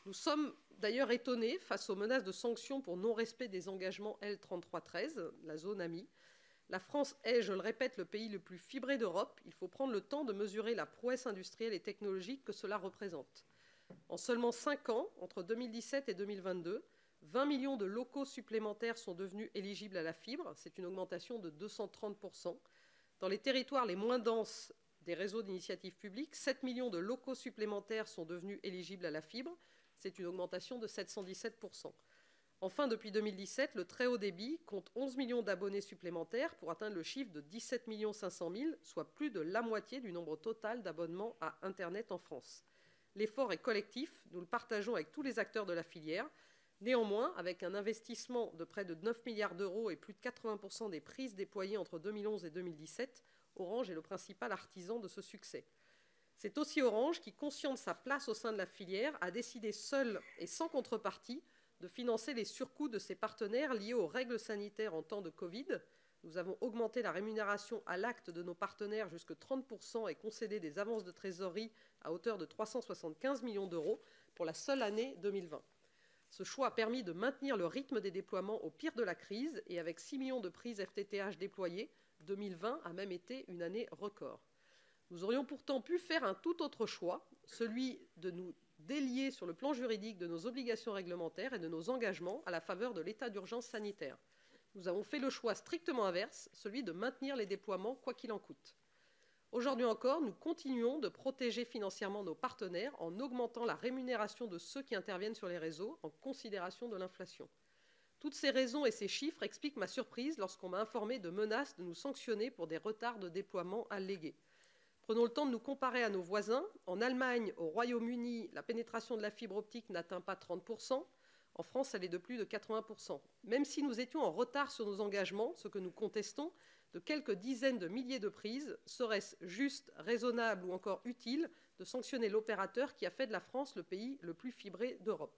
Nous sommes d'ailleurs étonnés face aux menaces de sanctions pour non-respect des engagements L3313, la zone AMI. La France est, je le répète, le pays le plus fibré d'Europe. Il faut prendre le temps de mesurer la prouesse industrielle et technologique que cela représente. En seulement 5 ans, entre 2017 et 2022, 20 millions de locaux supplémentaires sont devenus éligibles à la fibre. C'est une augmentation de 230%. Dans les territoires les moins denses des réseaux d'initiative publique, 7 millions de locaux supplémentaires sont devenus éligibles à la fibre. C'est une augmentation de 717%. Enfin, depuis 2017, le très haut débit compte 11 millions d'abonnés supplémentaires pour atteindre le chiffre de 17 500 000, soit plus de la moitié du nombre total d'abonnements à Internet en France. L'effort est collectif, nous le partageons avec tous les acteurs de la filière. Néanmoins, avec un investissement de près de 9 milliards d'euros et plus de 80% des prises déployées entre 2011 et 2017, Orange est le principal artisan de ce succès. C'est aussi Orange qui, conscient de sa place au sein de la filière, a décidé seul et sans contrepartie de financer les surcoûts de ses partenaires liés aux règles sanitaires en temps de Covid. Nous avons augmenté la rémunération à l'acte de nos partenaires jusqu'à 30% et concédé des avances de trésorerie à hauteur de 375 millions d'euros pour la seule année 2020. Ce choix a permis de maintenir le rythme des déploiements au pire de la crise et avec 6 millions de prises FTTH déployées, 2020 a même été une année record. Nous aurions pourtant pu faire un tout autre choix, celui de nous délier sur le plan juridique de nos obligations réglementaires et de nos engagements à la faveur de l'état d'urgence sanitaire. Nous avons fait le choix strictement inverse, celui de maintenir les déploiements quoi qu'il en coûte. Aujourd'hui encore, nous continuons de protéger financièrement nos partenaires en augmentant la rémunération de ceux qui interviennent sur les réseaux en considération de l'inflation. Toutes ces raisons et ces chiffres expliquent ma surprise lorsqu'on m'a informé de menaces de nous sanctionner pour des retards de déploiement allégués. Prenons le temps de nous comparer à nos voisins. En Allemagne, au Royaume-Uni, la pénétration de la fibre optique n'atteint pas 30%. En France, elle est de plus de 80%. Même si nous étions en retard sur nos engagements, ce que nous contestons, de quelques dizaines de milliers de prises, serait-ce juste, raisonnable ou encore utile de sanctionner l'opérateur qui a fait de la France le pays le plus fibré d'Europe ?